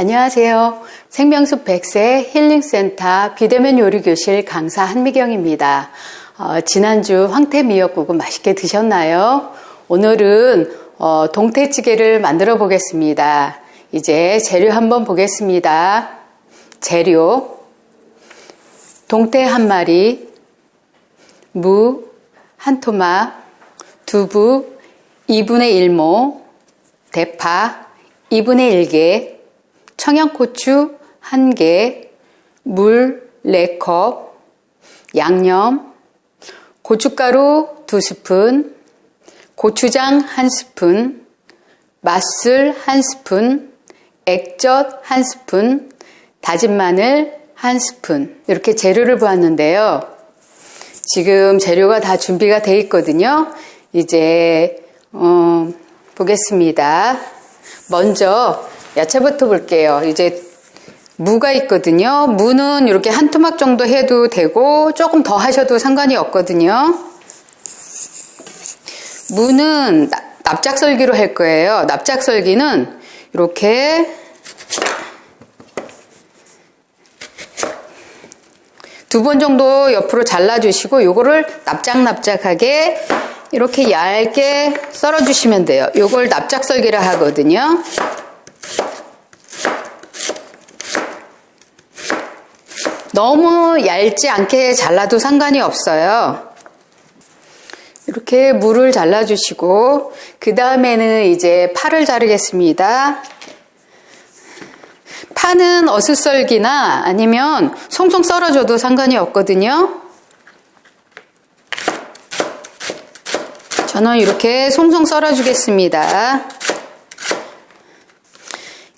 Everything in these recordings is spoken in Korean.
안녕하세요. 생명숲 100세 힐링센터 비대면 요리교실 강사 한미경입니다. 지난주 황태미역국은 맛있게 드셨나요? 오늘은 동태찌개를 만들어 보겠습니다. 이제 재료 한번 보겠습니다. 재료: 동태 1마리, 무 1토막, 두부 2분의 1모, 대파 2분의 1개, 청양고추 1개, 물 4컵, 양념, 고춧가루 2스푼, 고추장 1스푼, 맛술 1스푼, 액젓 1스푼, 다진 마늘 1스푼. 이렇게 재료를 보았는데요. 지금 재료가 다 준비가 되어 있거든요. 이제 보겠습니다. 먼저 야채부터 볼게요. 이제 무가 있거든요. 무는 이렇게 1토막 정도 해도 되고 조금 더 하셔도 상관이 없거든요. 무는 납작썰기로 할 거예요. 납작썰기는 이렇게 두 번 정도 옆으로 잘라주시고 요거를 납작납작하게 이렇게 얇게 썰어주시면 돼요. 요걸 납작썰기라 하거든요. 너무 얇지 않게 잘라도 상관이 없어요. 이렇게 무를 잘라주시고 그 다음에는 이제 파를 자르겠습니다. 파는 어슷썰기나 아니면 송송 썰어줘도 상관이 없거든요. 저는 이렇게 송송 썰어주겠습니다.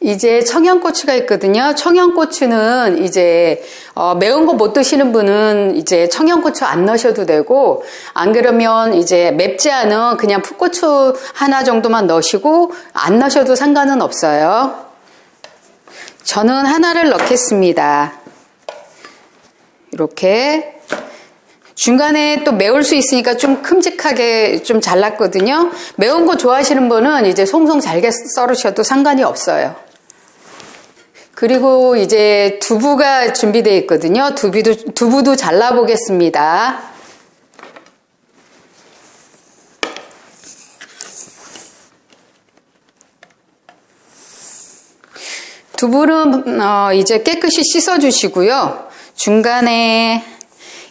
이제 청양고추가 있거든요. 청양고추는 이제 매운 거 못 드시는 분은 이제 청양고추 안 넣으셔도 되고, 안 그러면 이제 맵지 않은 그냥 풋고추 하나 정도만 넣으시고 안 넣으셔도 상관은 없어요. 저는 하나를 넣겠습니다. 이렇게 중간에 또 매울 수 있으니까 좀 큼직하게 좀 잘랐거든요. 매운 거 좋아하시는 분은 이제 송송 잘게 썰으셔도 상관이 없어요. 그리고 이제 두부가 준비되어 있거든요. 두부도 잘라보겠습니다. 두부는 이제 깨끗이 씻어주시고요. 중간에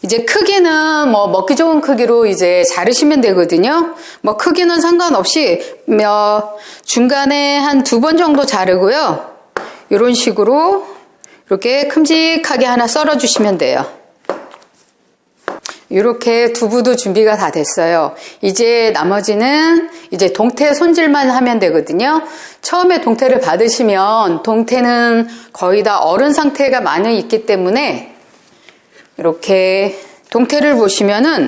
이제 크기는 먹기 좋은 크기로 이제 자르시면 되거든요. 크기는 상관없이 중간에 한 2번 정도 자르고요. 이런 식으로 이렇게 큼직하게 하나 썰어 주시면 돼요. 이렇게 두부도 준비가 다 됐어요. 이제 나머지는 이제 동태 손질만 하면 되거든요. 처음에 동태를 받으시면 동태는 거의 다 얼은 상태가 많이 있기 때문에 이렇게 동태를 보시면은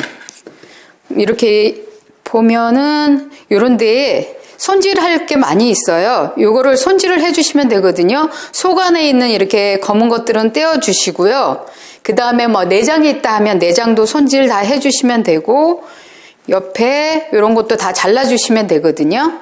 이렇게 보면은 이런 데에 손질할 게 많이 있어요. 요거를 손질을 해주시면 되거든요. 속 안에 있는 이렇게 검은 것들은 떼어주시고요. 그 다음에 내장이 있다 하면 내장도 손질 다 해주시면 되고, 옆에 이런 것도 다 잘라주시면 되거든요.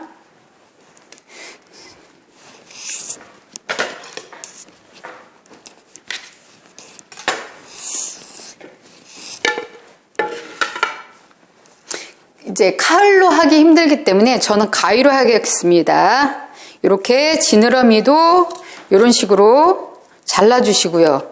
이제 칼로 하기 힘들기 때문에 저는 가위로 하겠습니다. 이렇게 지느러미도 이런 식으로 잘라주시고요.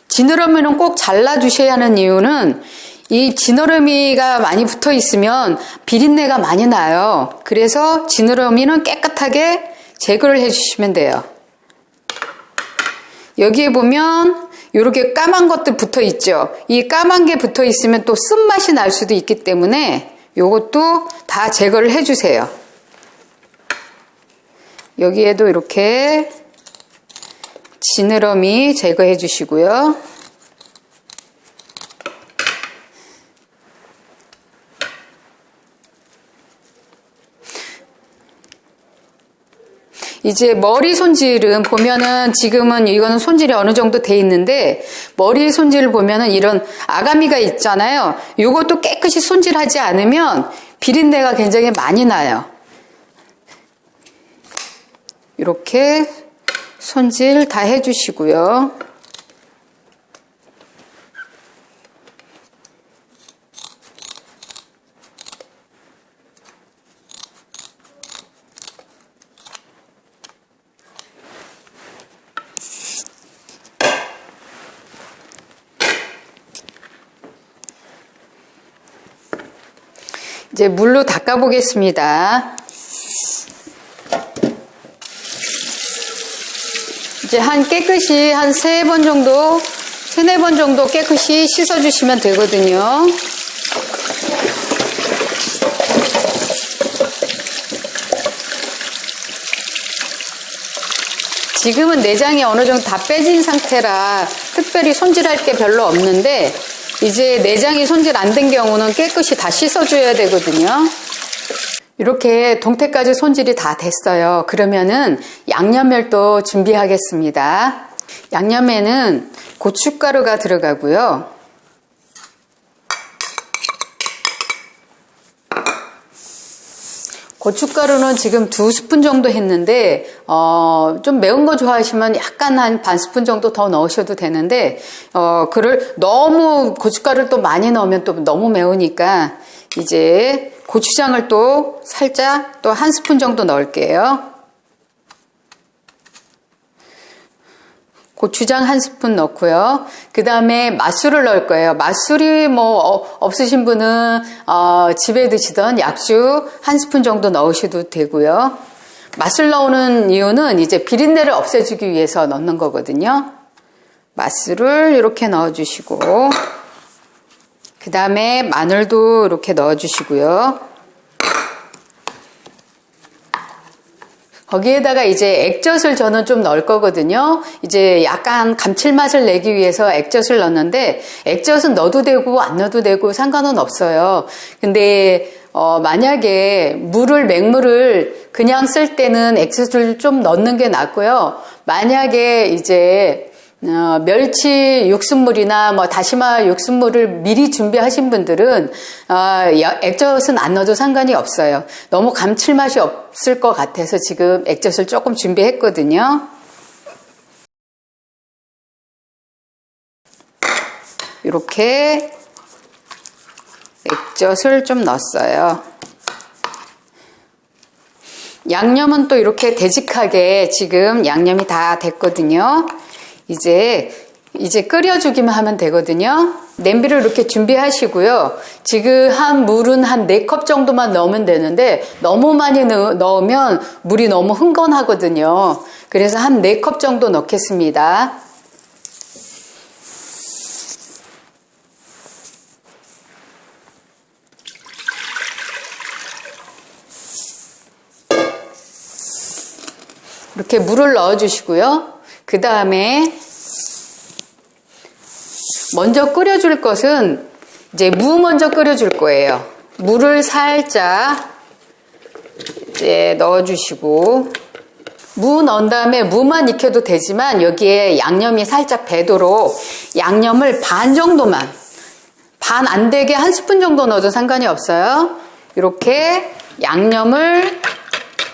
지느러미는 꼭 잘라주셔야 하는 이유는 이 지느러미가 많이 붙어 있으면 비린내가 많이 나요. 그래서 지느러미는 깨끗하게 제거를 해주시면 돼요. 여기에 보면 이렇게 까만 것들 붙어 있죠. 이 까만 게 붙어 있으면 또 쓴맛이 날 수도 있기 때문에 요것도 다 제거를 해주세요. 여기에도 이렇게 지느러미 제거해 주시고요. 이제 머리 손질은 보면은 지금은 이거는 손질이 어느 정도 돼 있는데 머리 손질을 보면은 이런 아가미가 있잖아요. 이것도 깨끗이 손질하지 않으면 비린내가 굉장히 많이 나요. 이렇게 손질 다 해주시고요. 이제 물로 닦아 보겠습니다. 이제 깨끗이 한 3번 정도, 3-4번 정도 깨끗이 씻어 주시면 되거든요. 지금은 내장이 어느 정도 다 빼진 상태라 특별히 손질할 게 별로 없는데, 이제 내장이 손질 안 된 경우는 깨끗이 다 씻어줘야 되거든요. 이렇게 동태까지 손질이 다 됐어요. 그러면은 양념면도 준비하겠습니다. 양념에는 고춧가루가 들어가고요. 고춧가루는 지금 2스푼 정도 했는데 좀 매운 거 좋아하시면 약간 한 반 스푼 정도 더 넣으셔도 되는데 너무 고춧가루를 또 많이 넣으면 또 너무 매우니까 이제 고추장을 또 살짝 또 1스푼 정도 넣을게요. 고추장 1스푼 넣고요. 그 다음에 맛술을 넣을 거예요. 맛술이 없으신 분은 집에 드시던 약주 1스푼 정도 넣으셔도 되고요. 맛술 넣는 이유는 이제 비린내를 없애주기 위해서 넣는 거거든요. 맛술을 이렇게 넣어주시고, 그 다음에 마늘도 이렇게 넣어주시고요. 거기에다가 이제 액젓을 저는 좀 넣을 거거든요. 이제 약간 감칠맛을 내기 위해서 액젓을 넣는데, 액젓은 넣어도 되고 안 넣어도 되고 상관은 없어요. 근데 만약에 맹물을 그냥 쓸 때는 액젓을 좀 넣는 게 낫고요. 만약에 이제 멸치 육순물이나 다시마 육순물을 미리 준비하신 분들은 액젓은 안 넣어도 상관이 없어요. 너무 감칠맛이 없을 것 같아서 지금 액젓을 조금 준비했거든요. 이렇게 액젓을 좀 넣었어요. 양념은 또 이렇게 되직하게 지금 양념이 다 됐거든요. 이제 끓여주기만 하면 되거든요. 냄비를 이렇게 준비하시고요. 지금 물은 한 4컵 정도만 넣으면 되는데, 너무 많이 넣으면 물이 너무 흥건하거든요. 그래서 한 4컵 정도 넣겠습니다. 이렇게 물을 넣어주시고요. 그 다음에 먼저 끓여줄 것은 이제 무 먼저 끓여줄 거예요. 물을 살짝 이제 넣어주시고, 무 넣은 다음에 무만 익혀도 되지만 여기에 양념이 살짝 배도록 양념을 반 정도만, 반 안 되게 1스푼 정도 넣어도 상관이 없어요. 이렇게 양념을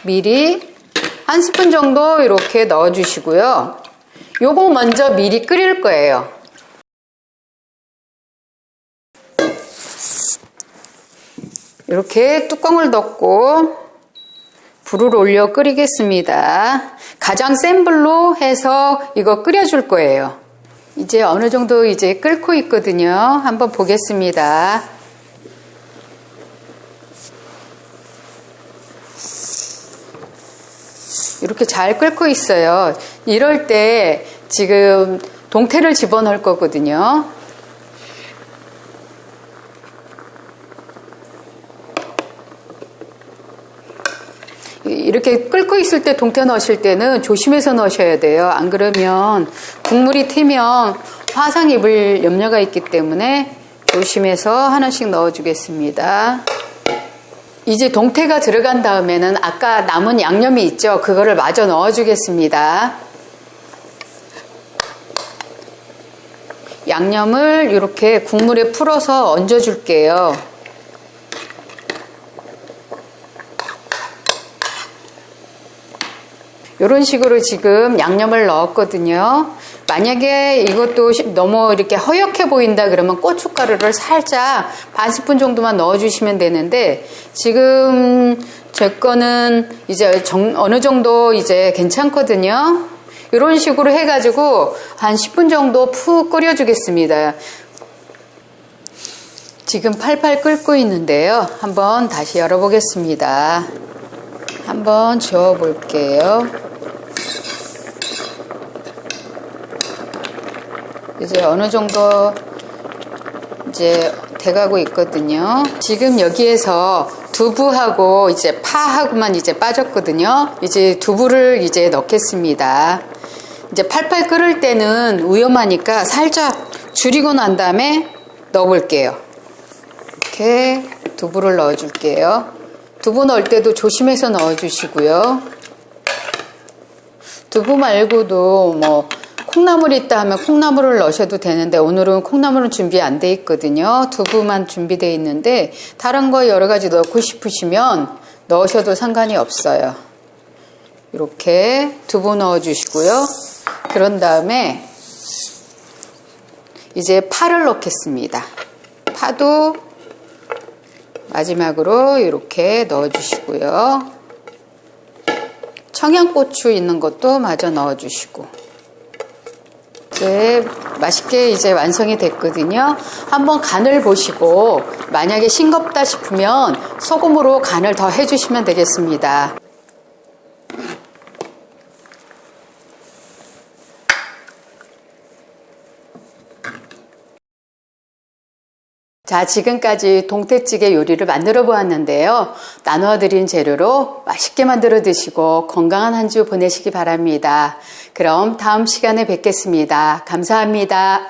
미리 1스푼 정도 이렇게 넣어주시고요. 요거 먼저 미리 끓일 거예요. 이렇게 뚜껑을 덮고 불을 올려 끓이겠습니다. 가장 센 불로 해서 이거 끓여줄 거예요. 이제 어느 정도 이제 끓고 있거든요. 한번 보겠습니다. 이렇게 잘 끓고 있어요. 이럴 때 지금 동태를 집어넣을 거거든요. 이렇게 끓고 있을 때 동태 넣으실 때는 조심해서 넣으셔야 돼요. 안 그러면 국물이 튀면 화상 입을 염려가 있기 때문에 조심해서 하나씩 넣어주겠습니다. 이제 동태가 들어간 다음에는 아까 남은 양념이 있죠? 그거를 마저 넣어주겠습니다. 양념을 이렇게 국물에 풀어서 얹어줄게요. 이런 식으로 지금 양념을 넣었거든요. 만약에 이것도 너무 이렇게 허옇게 보인다 그러면 고춧가루를 살짝 반 스푼 정도만 넣어주시면 되는데, 지금 제 거는 이제 어느 정도 이제 괜찮거든요. 이런 식으로 해가지고 한 10분 정도 푹 끓여주겠습니다. 지금 팔팔 끓고 있는데요. 한번 다시 열어보겠습니다. 한번 저어볼게요. 이제 어느 정도 이제 돼가고 있거든요. 지금 여기에서 두부하고 이제 파하고만 이제 빠졌거든요. 이제 두부를 이제 넣겠습니다. 이제 팔팔 끓을 때는 위험하니까 살짝 줄이고 난 다음에 넣어볼게요. 이렇게 두부를 넣어줄게요. 두부 넣을 때도 조심해서 넣어주시고요. 두부 말고도 뭐 콩나물이 있다 하면 콩나물을 넣으셔도 되는데, 오늘은 콩나물은 준비 안 돼 있거든요. 두부만 준비되어 있는데 다른 거 여러 가지 넣고 싶으시면 넣으셔도 상관이 없어요. 이렇게 두부 넣어주시고요. 그런 다음에 이제 파를 넣겠습니다. 파도 마지막으로 이렇게 넣어주시고요. 청양고추 있는 것도 마저 넣어주시고. 이제 맛있게 이제 완성이 됐거든요. 한번 간을 보시고 만약에 싱겁다 싶으면 소금으로 간을 더 해주시면 되겠습니다. 자, 지금까지 동태찌개 요리를 만들어 보았는데요. 나누어드린 재료로 맛있게 만들어 드시고 건강한 한 주 보내시기 바랍니다. 그럼 다음 시간에 뵙겠습니다. 감사합니다.